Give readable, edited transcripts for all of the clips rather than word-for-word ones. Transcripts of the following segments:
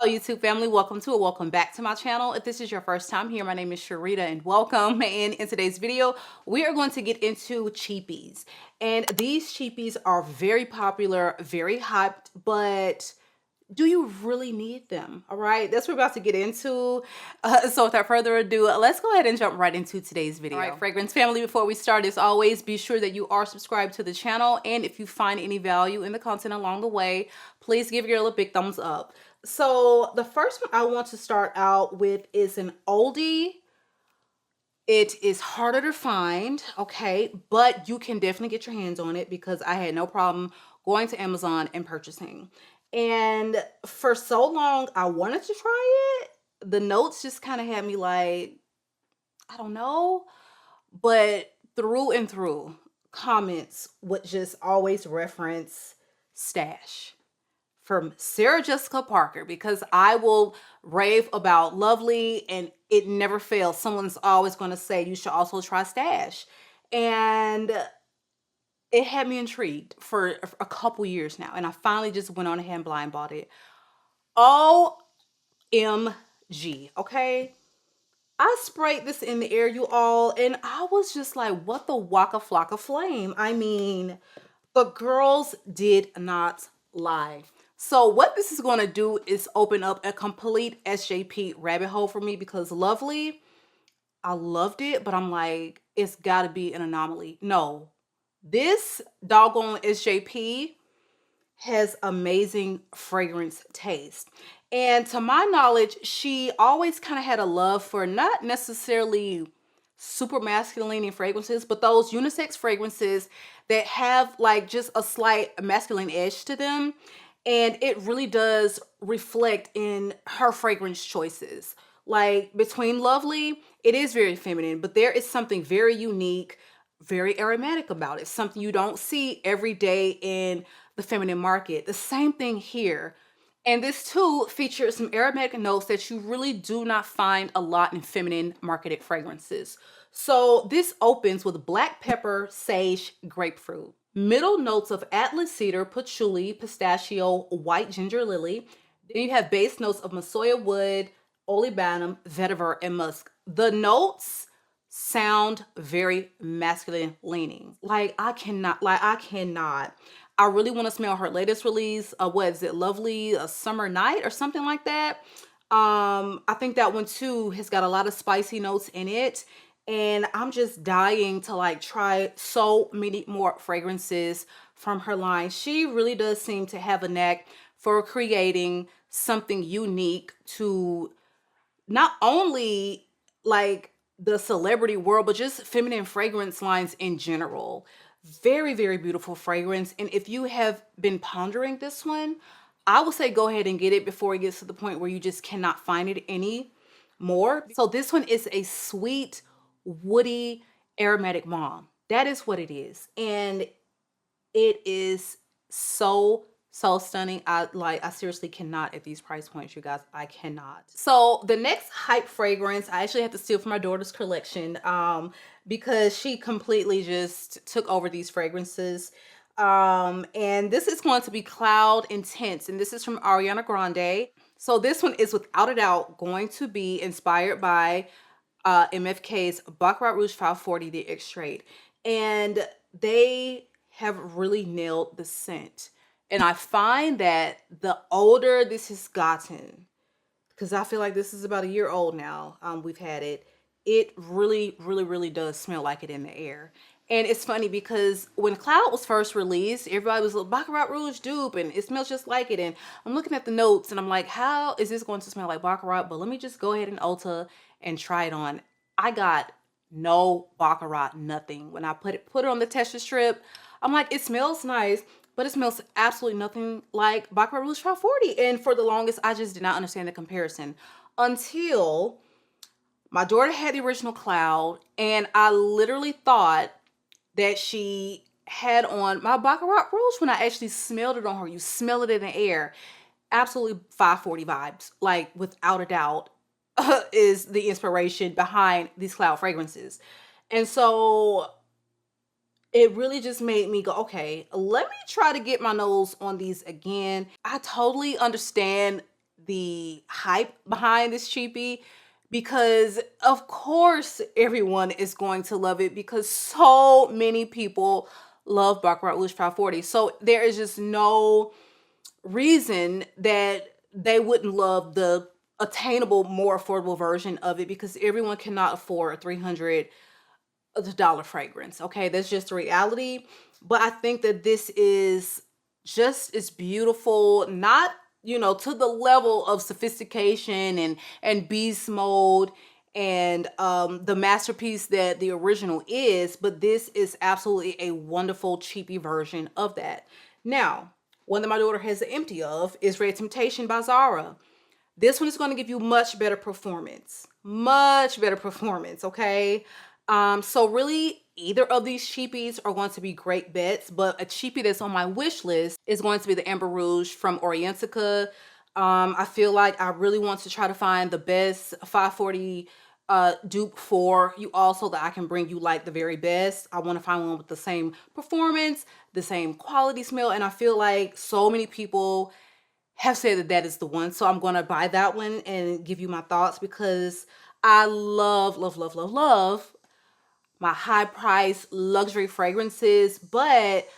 Hello YouTube family, welcome back to my channel. If this is your first time here, my name is Sharida and welcome. And in today's video, we are going to get into cheapies. And these cheapies are very popular, very hyped, but do you really need them? All right, that's what we're about to get into. So without further ado, let's go ahead and jump right into today's video. All right, fragrance family, before we start, as always, be sure that you are subscribed to the channel. And if you find any value in the content along the way, please give your girl a big thumbs up. So the first one I want to start out with is an oldie. It is harder to find, okay, but you can definitely get your hands on it because I had no problem going to Amazon and purchasing. And for so long, I wanted to try it. The notes just kind of had me like, I don't know, but through and through, comments would just always reference Stash from Sarah Jessica Parker, because I will rave about Lovely and it never fails. Someone's always going to say you should also try Stash. And it had me intrigued for a couple years now. And I finally just went on ahead and blind bought it. OMG, okay? I sprayed this in the air, you all, and I was just like, what the waka flocka flame? I mean, the girls did not lie. So what this is going to do is open up a complete SJP rabbit hole for me, because Lovely, I loved it, but I'm like, it's got to be an anomaly. No, this doggone SJP has amazing fragrance taste. And to my knowledge, she always kind of had a love for not necessarily super masculine fragrances, but those unisex fragrances that have like just a slight masculine edge to them. And it really does reflect in her fragrance choices. Like between Lovely, it is very feminine, but there is something very unique, very aromatic about it. Something you don't see every day in the feminine market. The same thing here. And this too features some aromatic notes that you really do not find a lot in feminine marketed fragrances. So this opens with black pepper, sage, grapefruit. Middle notes of atlas cedar, patchouli, pistachio, white ginger lily. Then you have base notes of Masoya wood, olibanum, vetiver, and musk. The notes sound very masculine leaning. I really want to smell her latest release. What is it? Lovely, a summer night or something like that. I think that one too has got a lot of spicy notes in it. And I'm just dying to like try so many more fragrances from her line. She really does seem to have a knack for creating something unique to not only like the celebrity world, but just feminine fragrance lines in general. Very, very beautiful fragrance. And if you have been pondering this one, I would say go ahead and get it before it gets to the point where you just cannot find it anymore. So this one is a sweet, woody, aromatic balm. That is what it is. And it is so stunning. I seriously cannot at these price points, you guys. I cannot. So the next hype fragrance I actually had to steal from my daughter's collection because she completely just took over these fragrances. And this is going to be Cloud Intense, and this is from Ariana Grande. So this one is without a doubt going to be inspired by MFK's Baccarat Rouge 540, the extrait. And they have really nailed the scent. And I find that the older this has gotten, because I feel like this is about a year old now, we've had it, it really does smell like it in the air. And it's funny because when Cloud was first released, everybody was like, Baccarat Rouge dupe, and it smells just like it. And I'm looking at the notes and I'm like, how is this going to smell like Baccarat? But let me just go ahead and Ulta and try it on. I got no Baccarat, nothing. When I put it on the texture strip, I'm like, it smells nice, but it smells absolutely nothing like Baccarat Rouge 540. And for the longest, I just did not understand the comparison until my daughter had the original Cloud, and I literally thought that she had on my Baccarat Rouge when I actually smelled it on her. You smell it in the air. Absolutely 540 vibes, like without a doubt, is the inspiration behind these Cloud fragrances. And so it really just made me go, okay, let me try to get my nose on these again. I totally understand the hype behind this cheapie, because of course everyone is going to love it because so many people love Baccarat Rouge 540. So there is just no reason that they wouldn't love the attainable, more affordable version of it, because everyone cannot afford a $300 fragrance. Okay, that's just the reality. But I think that this is just as beautiful, not, you know, to the level of sophistication and beast mode and the masterpiece that the original is, but this is absolutely a wonderful cheapie version of that. Now, one that my daughter has the empty of is Red Temptation by Zara. This one is going to give you much better performance. Much better performance, okay? So really, either of these cheapies are going to be great bets, but a cheapie that's on my wish list is going to be the Amber Rouge from Orientica. I feel like I really want to try to find the best 540 dupe for you also, that I can bring you like the very best. I want to find one with the same performance, the same quality smell, and I feel like so many people have said that that is the one. So I'm going to buy that one and give you my thoughts, because I love, love, love, love, love my high price luxury fragrances, but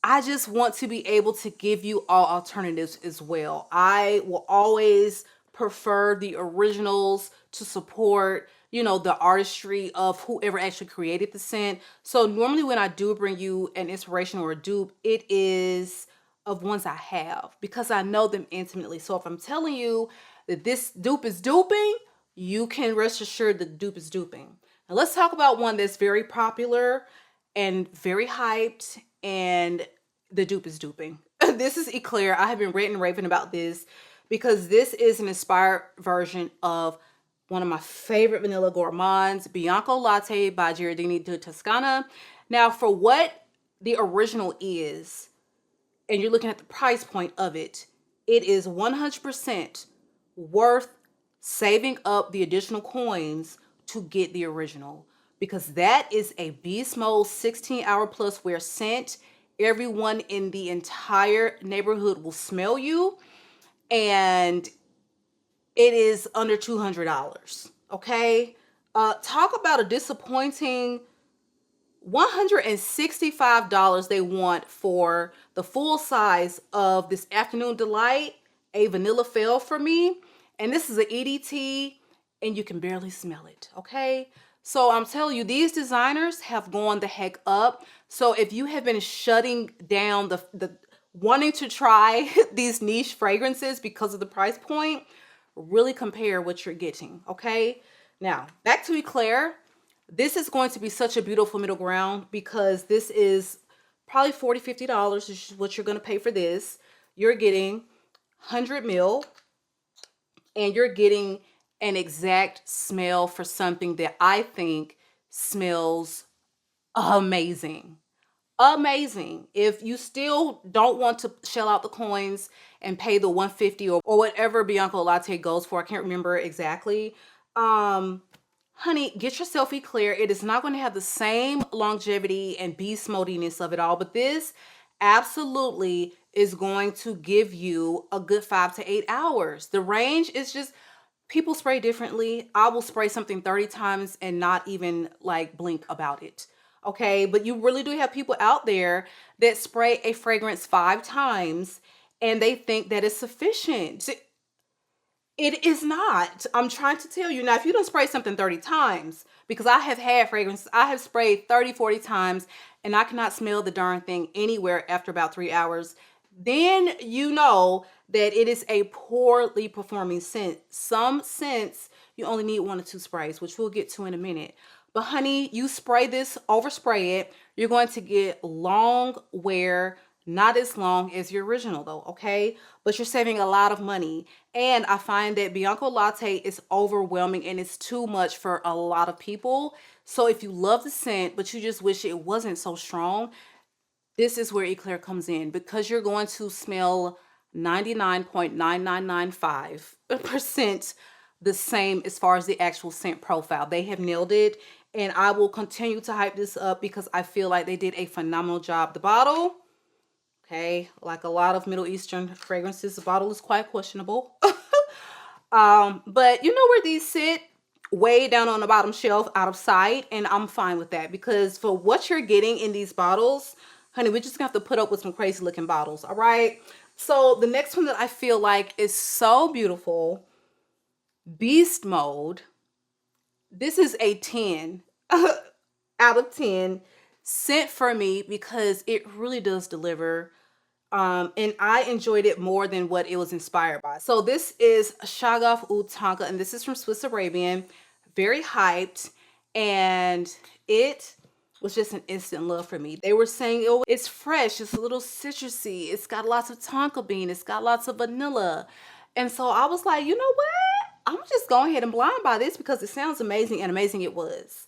I just want to be able to give you all alternatives as well. I will always prefer the originals to support, you know, the artistry of whoever actually created the scent. So normally when I do bring you an inspiration or a dupe, it is of ones I have, because I know them intimately. So if I'm telling you that this dupe is duping, you can rest assured the dupe is duping. Now let's talk about one that's very popular and very hyped, and the dupe is duping. This is Eclair. I have been ranting and raving about this because this is an inspired version of one of my favorite vanilla gourmands, Bianco Latte by Giardini di Toscana. Now, for what the original is, and you're looking at the price point of it, it is 100% worth saving up the additional coins to get the original, because that is a beast mode 16-hour plus wear scent. Everyone in the entire neighborhood will smell you, and it is under $200. Okay, talk about a disappointing $165 they want for the full size of this Afternoon Delight. A vanilla fail for me, and this is an EDT, and you can barely smell it. Okay, so I'm telling you, these designers have gone the heck up. So if you have been shutting down the wanting to try these niche fragrances because of the price point, really compare what you're getting. Okay, now back to Eclair. This is going to be such a beautiful middle ground, because this is probably $40–50 is what you're going to pay for this. You're getting 100 ml, and you're getting an exact smell for something that I think smells amazing. Amazing. If you still don't want to shell out the coins and pay the $150 or whatever Bianco Latte goes for, I can't remember exactly, honey, get yourself Eclair. It is not going to have the same longevity and beast modiness of it all, but this absolutely is going to give you a good 5 to 8 hours. The range is just, people spray differently. I will spray something 30 times and not even like blink about it. Okay, but you really do have people out there that spray a fragrance 5 times and they think that is sufficient. It is not. I'm trying to tell you. Now, if you don't spray something 30 times, because I have had fragrances, I have sprayed 30–40 times and I cannot smell the darn thing anywhere after about 3 hours, then you know that it is a poorly performing scent. Some scents, you only need 1 or 2 sprays, which we'll get to in a minute. But honey, you spray this, overspray it, you're going to get long wear, not as long as your original though, okay? But you're saving a lot of money. And I find that Bianco Latte is overwhelming and it's too much for a lot of people. So if you love the scent, but you just wish it wasn't so strong, this is where Eclair comes in, because you're going to smell 99.9995% the same as far as the actual scent profile. They have nailed it, and I will continue to hype this up because I feel like they did a phenomenal job. The bottle, Okay, like a lot of Middle Eastern fragrances, the bottle is quite questionable. But you know where these sit? Way down on the bottom shelf, out of sight, and I'm fine with that because for what you're getting in these bottles, honey, we're just gonna have to put up with some crazy looking bottles, all right? So the next one that I feel like is so beautiful, Beast Mode. This is a 10 out of 10 scent for me because it really does deliver. And I enjoyed it more than what it was inspired by. So this is Shaga UT Tank, and this is from Swiss Arabian. Very hyped, and it was just an instant love for me. They were saying, oh, it's fresh, it's a little citrusy, it's got lots of tonka bean, it's got lots of vanilla. And so I was like, you know what? I'm just going ahead and blind buy this because it sounds amazing, and amazing it was.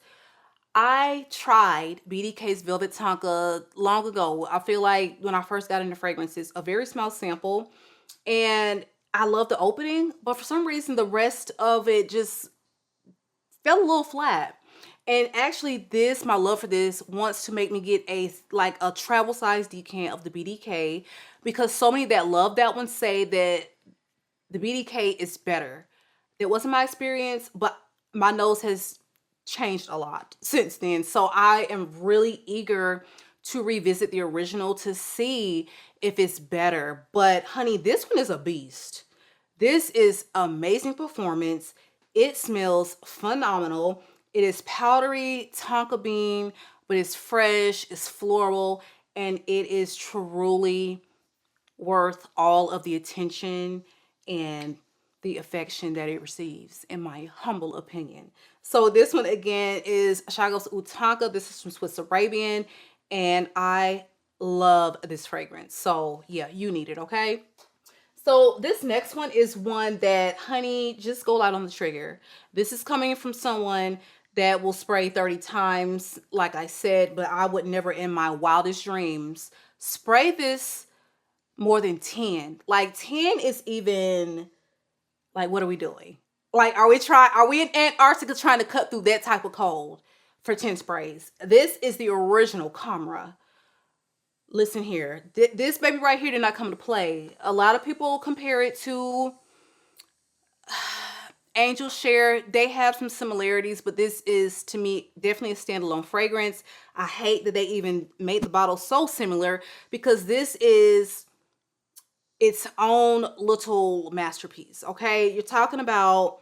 I tried BDK's Velvet Tonka long ago. I feel like when I first got into fragrances, a very small sample, and I love the opening, but for some reason the rest of it just fell a little flat. And actually this, my love for this wants to make me get a like a travel size decant of the BDK because so many that love that one say that the BDK is better. That wasn't my experience, but my nose has changed a lot since then. So I am really eager to revisit the original to see if it's better. But honey, this one is a beast. This is amazing performance. It smells phenomenal. It is powdery tonka bean, but it's fresh, it's floral, and it is truly worth all of the attention and the affection that it receives, in my humble opinion. So this one again is Shaga UT Tank. This is from Swiss Arabian, and I love this fragrance. So yeah, you need it, okay? So this next one is one that, honey, just go light on the trigger. This is coming from someone that will spray 30 times, like I said, but I would never in my wildest dreams spray this more than 10. Like 10 is even, like, what are we doing? Like, are we in Antarctica trying to cut through that type of cold for 10 sprays? This is the original KHAMRAH. Listen here, this baby right here did not come to play. A lot of people compare it to Angel Share. They have some similarities, but this is, to me, definitely a standalone fragrance. I hate that they even made the bottle so similar because this is its own little masterpiece, okay? You're talking about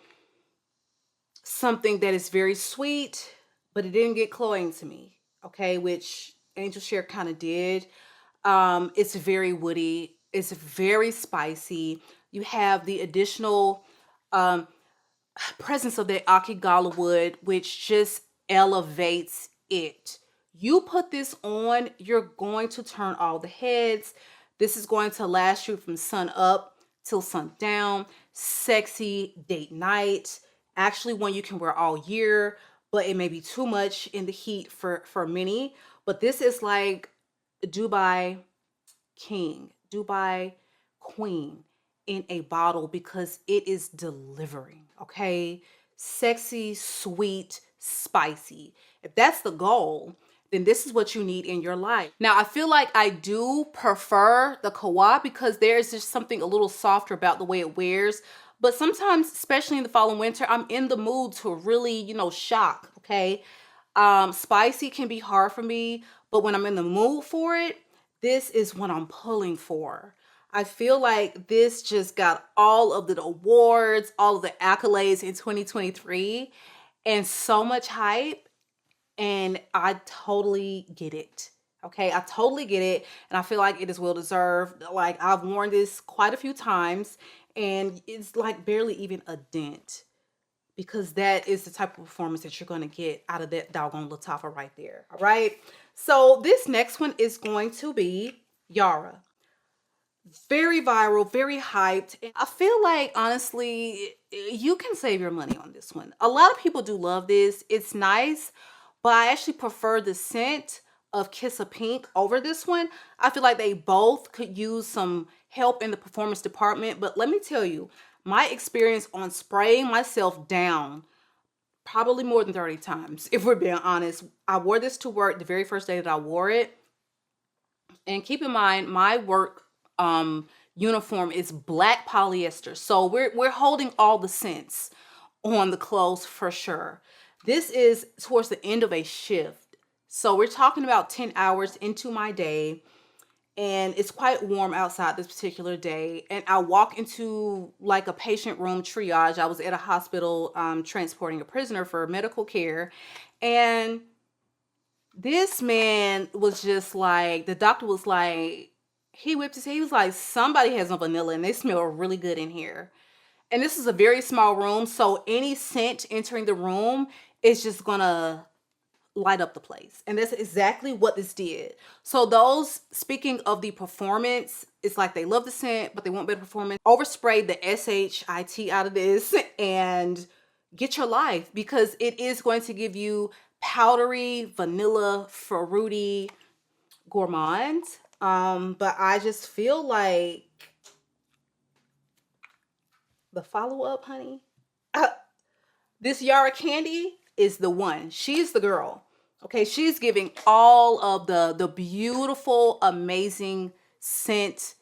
something that is very sweet, but it didn't get cloying to me, okay? Which Angel Share kind of did. It's very woody. It's very spicy. You have the additional presence of the Akigala wood, which just elevates it. You put this on, you're going to turn all the heads. This is going to last you from sun up till sun down. Sexy date night. Actually one you can wear all year, but it may be too much in the heat for many. But this is like Dubai King, Dubai Queen in a bottle because it is delivering, okay? Sexy, sweet, spicy. If that's the goal, then this is what you need in your life. Now, I feel like I do prefer the Kawa because there's just something a little softer about the way it wears. But sometimes, especially in the fall and winter, I'm in the mood to really, you know, shock, okay? Spicy can be hard for me, but when I'm in the mood for it, this is what I'm pulling for. I feel like this just got all of the awards, all of the accolades in 2023, and so much hype, and I totally get it. Okay, I totally get it, and I feel like it is well deserved. Like, I've worn this quite a few times, and it's like barely even a dent because that is the type of performance that you're going to get out of that doggone Lattafa right there. All right, so this next one is going to be YARA. Very viral, very hyped. And I feel like, honestly, you can save your money on this one. A lot of people do love this. It's nice, but I actually prefer the scent of QISSA Pink over this one. I feel like they both could use some help in the performance department, but let me tell you, my experience on spraying myself down probably more than 30 times, if we're being honest. I wore this to work the very first day that I wore it, And keep in mind, my work uniform is black polyester. So we're holding all the scents on the clothes for sure. This is towards the end of a shift. So we're talking about 10 hours into my day, and it's quite warm outside this particular day. And I walk into like a patient room triage. I was at a hospital transporting a prisoner for medical care, and this man was just like, the doctor was like, he whipped his head. He was like, somebody has some vanilla and they smell really good in here. And this is a very small room, so any scent entering the room is just gonna light up the place. And that's exactly what this did. So those, speaking of the performance, it's like they love the scent, but they want better performance. Overspray the SHIT out of this and get your life, because it is going to give you powdery, vanilla, fruity, gourmand. But I just feel like the follow-up, honey, this YARA Candy is the one. She's the girl. Okay, she's giving all of the beautiful, amazing scent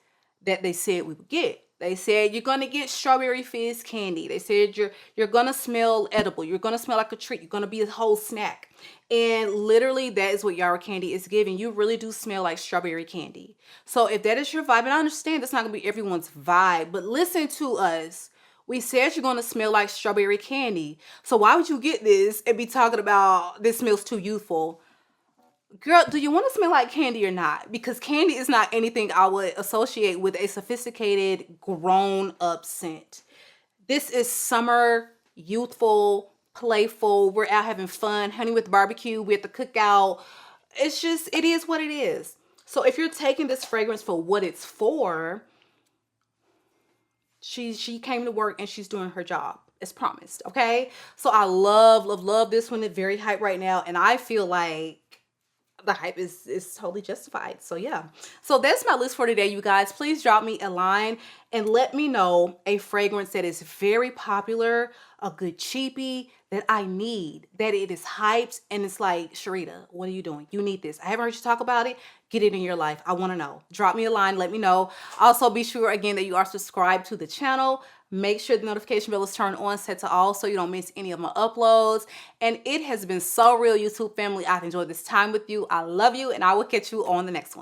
that they said we would get. They said you're gonna get strawberry fizz candy. They said you're gonna smell edible. You're gonna smell like a treat. You're gonna be a whole snack. And literally, that is what YARA Candy is giving. You really do smell like strawberry candy. So if that is your vibe, and I understand that's not gonna be everyone's vibe, but listen to us. We said you're going to smell like strawberry candy. So why would you get this and be talking about this smells too youthful? Girl, do you want to smell like candy or not? Because candy is not anything I would associate with a sophisticated, grown-up scent. This is summer, youthful, playful. We're out having fun, honey with barbecue, we're at the cookout. It's just, it is what it is. So if you're taking this fragrance for what it's for, she came to work and she's doing her job as promised. Okay, so I love this one. It's very hype right now, and I feel like the hype is totally justified. So yeah, so that's my list for today, you guys. Please drop me a line and let me know a fragrance that is very popular, a good cheapie that I need, that it is hyped and it's like, Sharida, what are you doing? You need this. I haven't heard you talk about it. Get it in your life. I want to know. Drop me a line. Let me know. Also, be sure again that you are subscribed to the channel. Make sure the notification bell is turned on, set to all, so you don't miss any of my uploads. And it has been so real, YouTube family. I've enjoyed this time with you. I love you, and I will catch you on the next one.